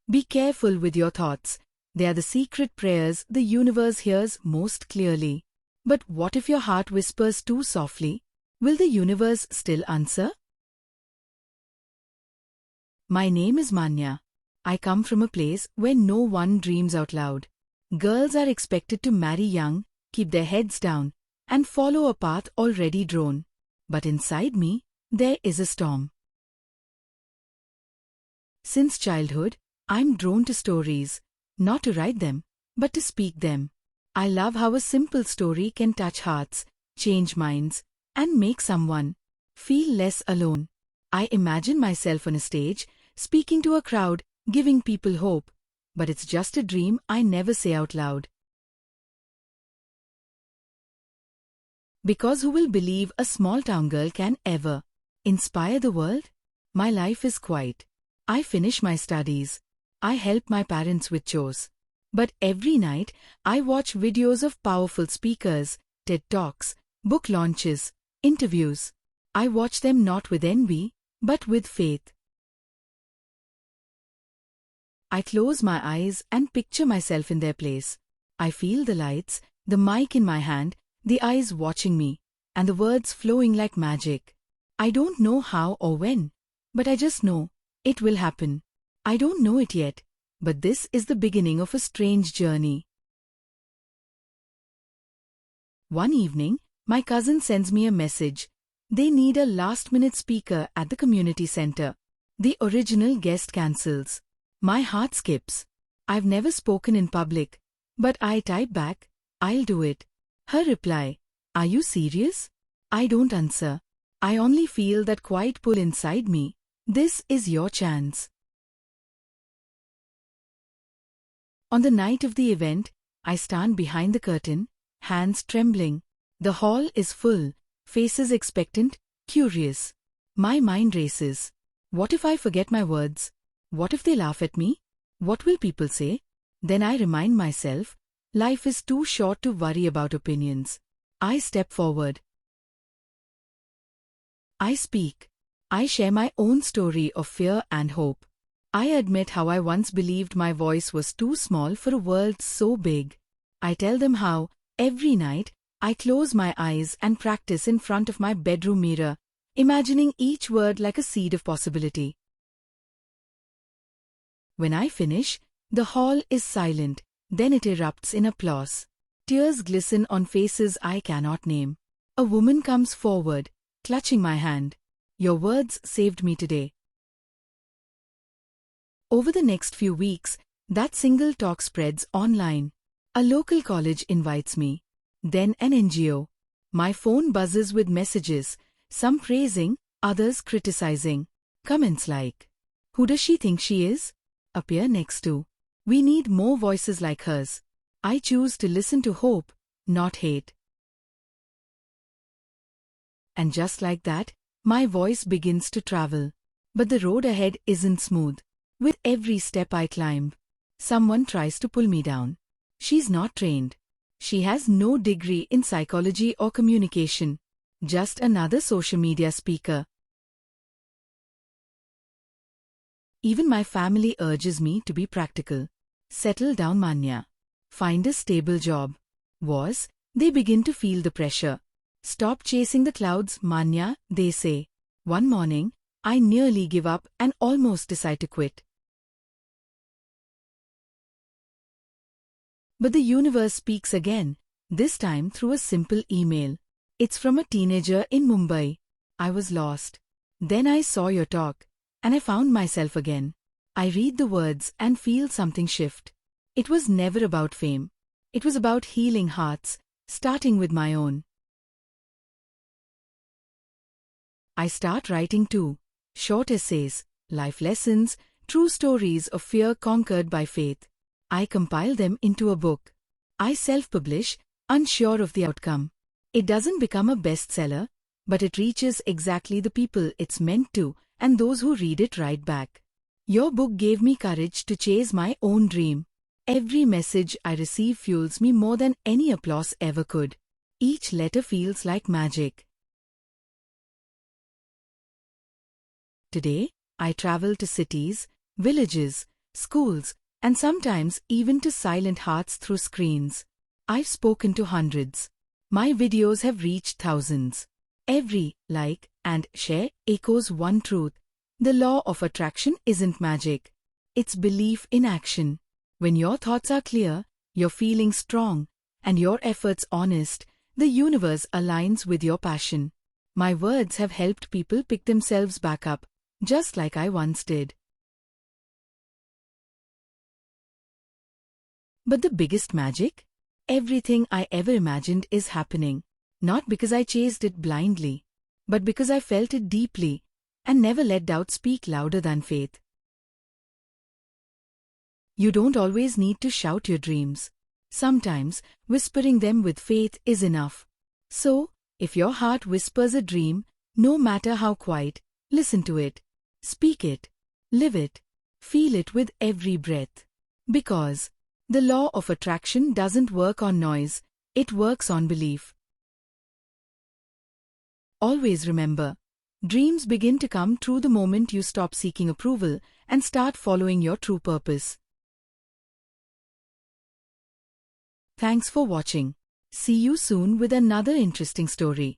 Be careful with your thoughts. They are the secret prayers the universe hears most clearly. But what if your heart whispers too softly? Will the universe still answer? My name is Manya. I come from a place where no one dreams out loud. Girls are expected to marry young, keep their heads down, and follow a path already drawn. But inside me, there is a storm. Since childhood, I'm drawn to stories, not to write them, but to speak them. I love how a simple story can touch hearts, change minds, and make someone feel less alone. I imagine myself on a stage, speaking to a crowd, giving people hope, but it's just a dream I never say out loud. Because who will believe a small-town girl can ever inspire the world? My life is quiet. I finish my studies. I help my parents with chores. But every night, I watch videos of powerful speakers, TED Talks, book launches, interviews. I watch them not with envy, but with faith. I close my eyes and picture myself in their place. I feel the lights, the mic in my hand, the eyes watching me, and the words flowing like magic. I don't know how or when, but I just know it will happen. I don't know it yet, but this is the beginning of a strange journey. One evening, my cousin sends me a message. They need a last-minute speaker at the community center. The original guest cancels. My heart skips. I've never spoken in public, but I type back, I'll do it. Her reply, are you serious? I don't answer. I only feel that quiet pull inside me. This is your chance. On the night of the event, I stand behind the curtain, hands trembling. The hall is full, faces expectant, curious. My mind races. What if I forget my words? What if they laugh at me? What will people say? Then I remind myself, life is too short to worry about opinions. I step forward. I speak. I share my own story of fear and hope. I admit how I once believed my voice was too small for a world so big. I tell them how, every night, I close my eyes and practice in front of my bedroom mirror, imagining each word like a seed of possibility. When I finish, the hall is silent, then it erupts in applause. Tears glisten on faces I cannot name. A woman comes forward, clutching my hand. Your words saved me today. Over the next few weeks, that single talk spreads online. A local college invites me. Then an NGO. My phone buzzes with messages, some praising, others criticizing. Comments like, "Who does she think she is?" appear next to, "We need more voices like hers." I choose to listen to hope, not hate. And just like that, my voice begins to travel. But the road ahead isn't smooth. With every step I climb, someone tries to pull me down. She's not trained. She has no degree in psychology or communication. Just another social media speaker. Even my family urges me to be practical. Settle down, Manya. Find a stable job. They begin to feel the pressure. Stop chasing the clouds, Manya, they say. One morning, I nearly give up and almost decide to quit. But the universe speaks again, this time through a simple email. It's from a teenager in Mumbai. I was lost. Then I saw your talk, and I found myself again. I read the words and feel something shift. It was never about fame. It was about healing hearts, starting with my own. I start writing too. Short essays, life lessons, true stories of fear conquered by faith. I compile them into a book. I self-publish, unsure of the outcome. It doesn't become a bestseller, but it reaches exactly the people it's meant to, and those who read it write back. Your book gave me courage to chase my own dream. Every message I receive fuels me more than any applause ever could. Each letter feels like magic. Today, I travel to cities, villages, schools, and sometimes even to silent hearts through screens. I've spoken to hundreds. My videos have reached thousands. Every like and share echoes one truth. The law of attraction isn't magic. It's belief in action. When your thoughts are clear, your feelings strong, and your efforts honest, the universe aligns with your passion. My words have helped people pick themselves back up, just like I once did. But the biggest magic? Everything I ever imagined is happening. Not because I chased it blindly, but because I felt it deeply and never let doubt speak louder than faith. You don't always need to shout your dreams. Sometimes, whispering them with faith is enough. So, if your heart whispers a dream, no matter how quiet, listen to it. Speak it. Live it. Feel it with every breath. Because the law of attraction doesn't work on noise, it works on belief. Always remember, dreams begin to come true the moment you stop seeking approval and start following your true purpose. Thanks for watching. See you soon with another interesting story.